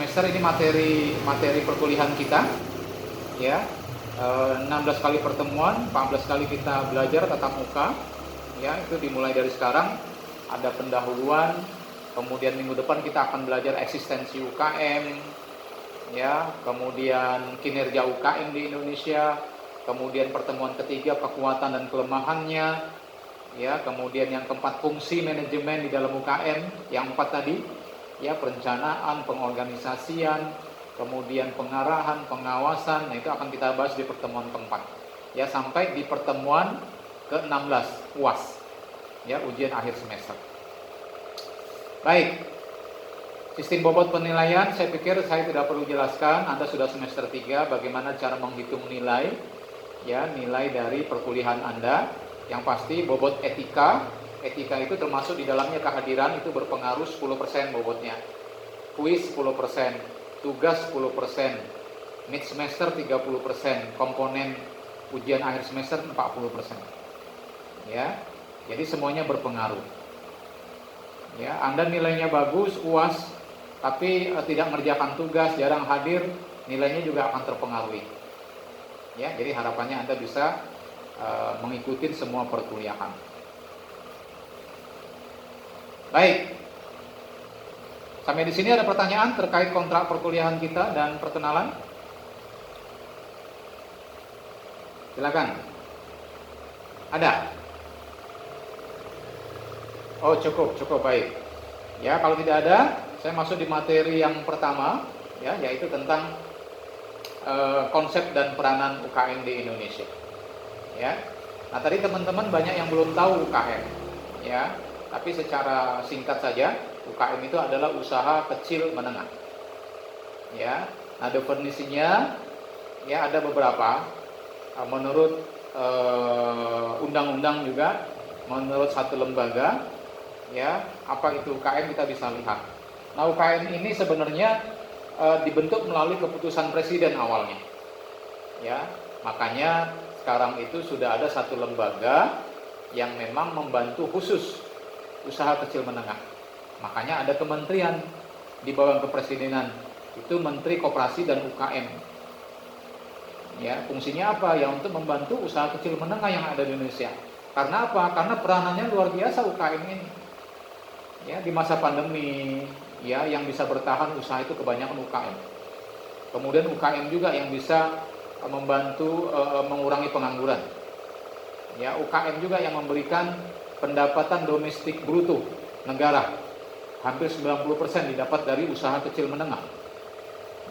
semester ini materi perkuliahan kita, ya. 16 kali pertemuan, 14 kali kita belajar tatap muka, ya. Itu dimulai dari sekarang. Ada pendahuluan, kemudian minggu depan kita akan belajar eksistensi UKM, ya. Kemudian kinerja UKM di Indonesia, kemudian pertemuan ketiga kekuatan dan kelemahannya, ya. Kemudian yang keempat fungsi manajemen di dalam UKM, yang empat tadi, ya, perencanaan, pengorganisasian, kemudian pengarahan, pengawasan. Nah, itu akan kita bahas di pertemuan keempat, ya, sampai di pertemuan ke-16 UAS, ya, ujian akhir semester. Baik, sistem bobot penilaian saya pikir saya tidak perlu jelaskan. Anda sudah semester 3 bagaimana cara menghitung nilai, ya, nilai dari perkuliahan Anda. Yang pasti bobot etika itu termasuk di dalamnya kehadiran, itu berpengaruh 10% bobotnya. Kuis 10%, tugas 10%, mid semester 30%, komponen ujian akhir semester 40%. Ya. Jadi semuanya berpengaruh. Ya, Anda nilainya bagus UAS tapi tidak mengerjakan tugas, jarang hadir, nilainya juga akan terpengaruhi. Ya, jadi harapannya Anda bisa mengikuti semua perkuliahan. Baik. Sampai di sini ada pertanyaan terkait kontrak perkuliahan kita dan perkenalan? Silakan. Ada? Oh, cukup baik. Ya, kalau tidak ada, saya masuk di materi yang pertama, ya, yaitu tentang konsep dan peranan UKM di Indonesia. Ya. Nah, tadi teman-teman banyak yang belum tahu UKM, ya. Tapi secara singkat saja, UKM itu adalah usaha kecil menengah. Ya. Nah, definisinya, ya, ada beberapa. Menurut undang-undang juga, menurut satu lembaga, ya, apa itu UKM kita bisa lihat. Nah, UKM ini sebenarnya dibentuk melalui keputusan presiden awalnya. Ya, makanya sekarang itu sudah ada satu lembaga yang memang membantu khusus usaha kecil menengah. Makanya ada kementerian di bawah kepresidenan, itu Menteri Koperasi dan UKM. Ya, fungsinya apa? Ya, untuk membantu usaha kecil menengah yang ada di Indonesia. Karena apa? Karena peranannya luar biasa UKM ini. Ya, di masa pandemi, ya, yang bisa bertahan usaha itu kebanyakan UKM. Kemudian UKM juga yang bisa membantu mengurangi pengangguran. Ya, UKM juga yang memberikan pendapatan domestik bruto negara. Hampir 90% didapat dari usaha kecil menengah.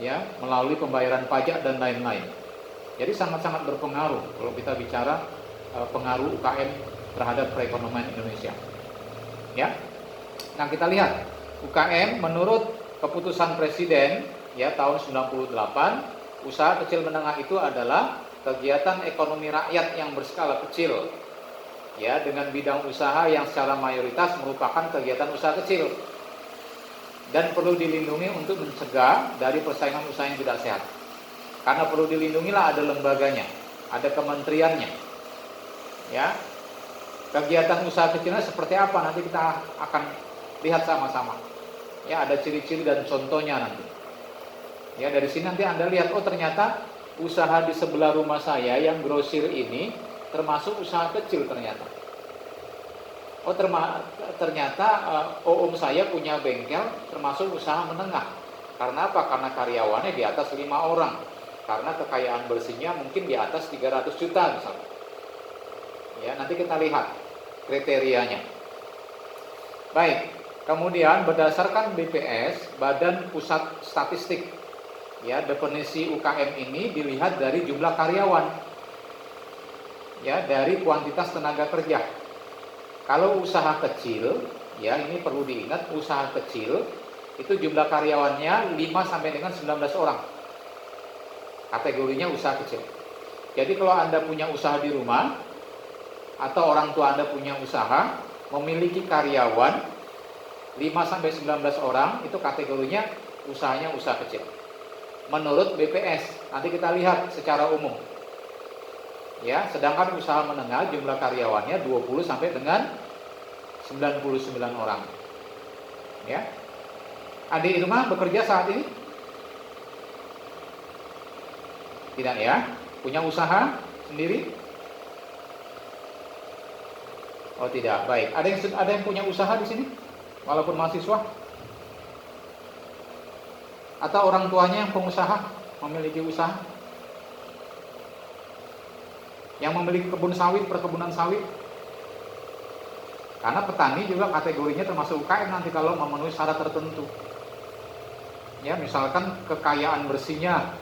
Ya, melalui pembayaran pajak dan lain-lain. Jadi sangat-sangat berpengaruh kalau kita bicara pengaruh UKM terhadap perekonomian Indonesia. Ya. Nah, kita lihat UKM menurut keputusan presiden, ya, tahun 98, usaha kecil menengah itu adalah kegiatan ekonomi rakyat yang berskala kecil, ya, dengan bidang usaha yang secara mayoritas merupakan kegiatan usaha kecil dan perlu dilindungi untuk mencegah dari persaingan usaha yang tidak sehat. Karena perlu dilindungilah ada lembaganya, ada kementeriannya. Ya. Kegiatan usaha kecilnya seperti apa nanti kita akan lihat sama-sama. Ya, ada ciri-ciri dan contohnya nanti. Ya, dari sini nanti Anda lihat, oh ternyata usaha di sebelah rumah saya yang grosir ini termasuk usaha kecil ternyata. Oh, ternyata om saya punya bengkel termasuk usaha menengah. Karena apa? Karena karyawannya di atas 5 orang. Karena kekayaan bersihnya mungkin di atas 300 juta misalnya. Ya, nanti kita lihat kriterianya. Baik, kemudian berdasarkan BPS, Badan Pusat Statistik, ya, definisi UKM ini dilihat dari jumlah karyawan, ya, dari kuantitas tenaga kerja. Kalau usaha kecil, ya, ini perlu diingat, usaha kecil itu jumlah karyawannya 5 sampai dengan 19 orang. Kategorinya usaha kecil. Jadi kalau Anda punya usaha di rumah atau orang tua Anda punya usaha, memiliki karyawan 5 sampai 19 orang, itu kategorinya usahanya usaha kecil. Menurut BPS, nanti kita lihat secara umum. Ya, sedangkan usaha menengah jumlah karyawannya 20 sampai dengan 99 orang. Ya. Adik di rumah bekerja saat ini? Tidak ya? Punya usaha sendiri? Oh tidak, baik. Ada yang punya usaha di sini? Walaupun mahasiswa? Atau orang tuanya yang pengusaha, memiliki usaha? Yang memiliki kebun sawit, perkebunan sawit? Karena petani juga kategorinya termasuk UKM nanti kalau memenuhi syarat tertentu. Ya, misalkan kekayaan bersihnya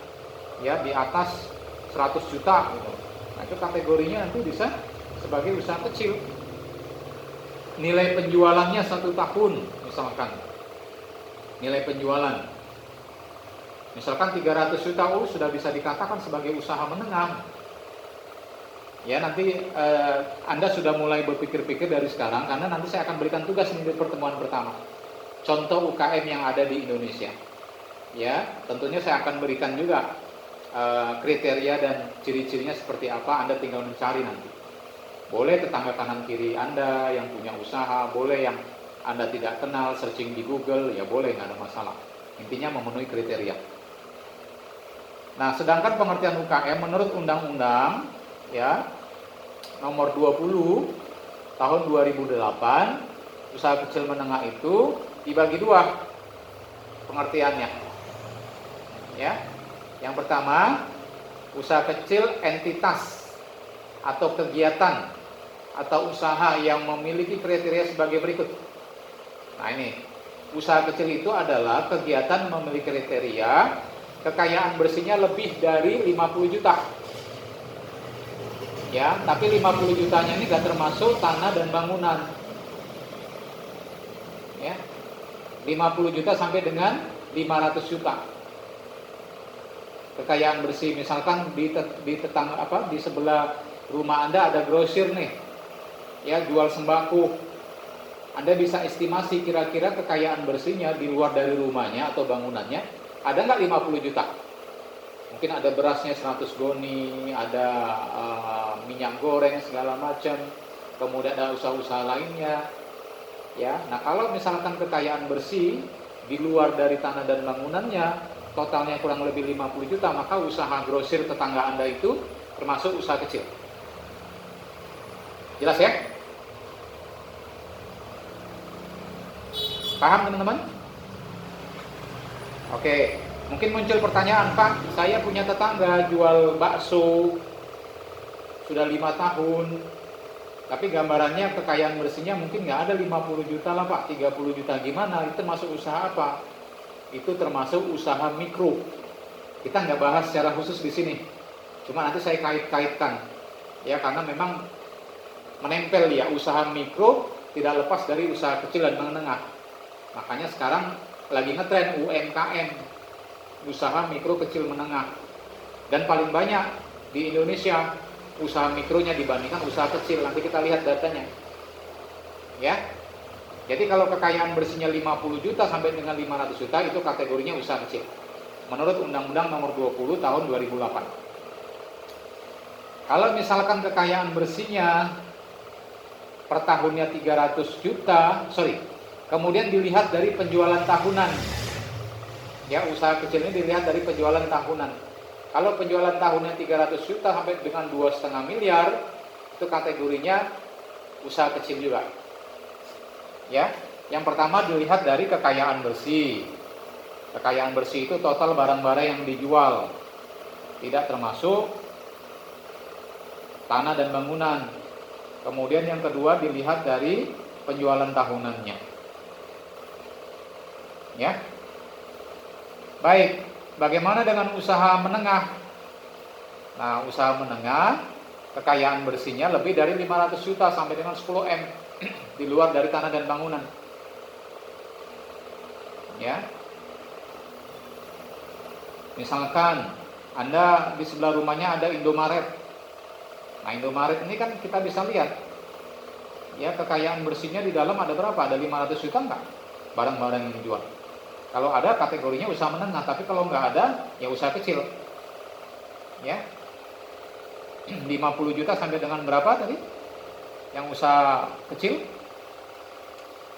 ya di atas 100 juta gitu. Nah, itu kategorinya nanti bisa sebagai usaha kecil. Nilai penjualannya 1 tahun misalkan. Nilai penjualan misalkan 300 juta sudah bisa dikatakan sebagai usaha menengah. Ya, nanti Anda sudah mulai berpikir-pikir dari sekarang, karena nanti saya akan berikan tugas di pertemuan pertama. Contoh UKM yang ada di Indonesia. Ya, tentunya saya akan berikan juga kriteria dan ciri-cirinya seperti apa, Anda tinggal mencari nanti. Boleh tetangga kanan kiri Anda yang punya usaha, boleh yang Anda tidak kenal, searching di Google, ya boleh, nggak ada masalah. Intinya memenuhi kriteria. Nah, sedangkan pengertian UKM menurut Undang-Undang ya nomor 20 tahun 2008, usaha kecil menengah itu dibagi dua pengertiannya. Ya. Yang pertama, usaha kecil entitas atau kegiatan atau usaha yang memiliki kriteria sebagai berikut. Nah, ini usaha kecil itu adalah kegiatan memiliki kriteria kekayaan bersihnya lebih dari 50 juta. Ya, tapi 50 jutanya ini gak termasuk tanah dan bangunan. Ya. 50 juta sampai dengan 500 juta. Kekayaan bersih, misalkan di tetangga di sebelah rumah Anda ada grosir nih. Ya, jual sembako. Anda bisa estimasi kira-kira kekayaan bersihnya di luar dari rumahnya atau bangunannya ada nggak 50 juta? Mungkin ada berasnya 100 goni, ada minyak goreng segala macam, kemudian ada usaha-usaha lainnya. Ya, nah kalau misalkan kekayaan bersih di luar dari tanah dan bangunannya totalnya kurang lebih 50 juta, maka usaha grosir tetangga Anda itu termasuk usaha kecil. Jelas ya? Paham teman-teman? Oke, mungkin muncul pertanyaan, Pak, saya punya tetangga jual bakso sudah 5 tahun, tapi gambarannya kekayaan bersihnya mungkin nggak ada 50 juta lah Pak, 30 juta, gimana? Itu termasuk usaha apa? Itu termasuk usaha mikro. Kita nggak bahas secara khusus di sini, cuma nanti saya kait-kaitkan, ya, karena memang menempel ya, usaha mikro tidak lepas dari usaha kecil dan menengah. Makanya sekarang lagi ngetren UMKM, usaha mikro kecil menengah. Dan paling banyak di Indonesia usaha mikronya dibandingkan usaha kecil. Nanti kita lihat datanya. Ya. Jadi kalau kekayaan bersihnya 50 juta sampai dengan 500 juta itu kategorinya usaha kecil. Menurut Undang-Undang nomor 20 tahun 2008. Kalau misalkan kekayaan bersihnya per tahunnya 300 juta, kemudian dilihat dari penjualan tahunan. Ya, usaha kecil ini dilihat dari penjualan tahunan. Kalau penjualan tahunnya 300 juta sampai dengan 2,5 miliar, itu kategorinya usaha kecil juga. Ya, yang pertama dilihat dari kekayaan bersih. Kekayaan bersih itu total barang-barang yang dijual, tidak termasuk tanah dan bangunan. Kemudian yang kedua dilihat dari penjualan tahunannya. Ya. Baik, bagaimana dengan usaha menengah? Nah, usaha menengah kekayaan bersihnya lebih dari 500 juta sampai dengan 10 M di luar dari tanah dan bangunan. Ya. Misalkan Anda di sebelah rumahnya ada Indomaret. Nah, Indomaret ini kan kita bisa lihat ya, kekayaan bersihnya di dalam ada berapa? Ada 500 juta enggak? Barang-barang yang dijual. Kalau ada kategorinya usaha menengah, tapi kalau nggak ada ya usaha kecil. Ya. 50 juta sampai dengan berapa tadi? Yang usaha kecil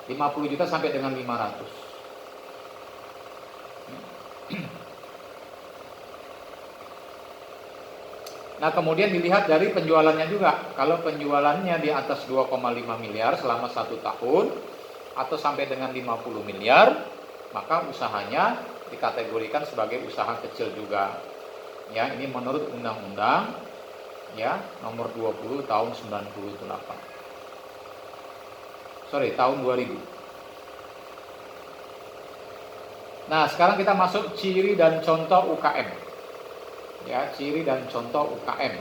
50 juta sampai dengan 500. Nah, kemudian dilihat dari penjualannya juga. Kalau penjualannya di atas 2,5 miliar selama 1 tahun atau sampai dengan 50 miliar, maka usahanya dikategorikan sebagai usaha kecil juga. Ya, ini menurut undang-undang ya nomor 20 tahun 98. Tahun 2000. Nah, sekarang kita masuk ciri dan contoh UKM. Ya, ciri dan contoh UKM.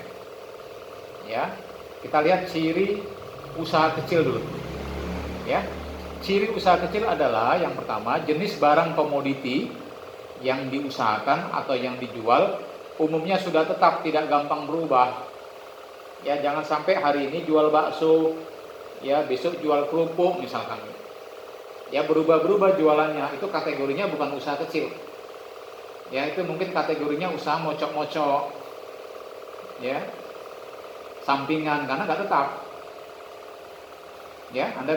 Ya, kita lihat ciri usaha kecil dulu. Ya, ciri usaha kecil adalah yang pertama, jenis barang komoditi yang diusahakan atau yang dijual umumnya sudah tetap, tidak gampang berubah. Ya, jangan sampai hari ini jual bakso, ya besok jual kerupuk misalkan. Ya, berubah-berubah jualannya, itu kategorinya bukan usaha kecil. Ya, itu mungkin kategorinya usaha mocok-mocok, ya, sampingan, karena nggak tetap. Ya, Anda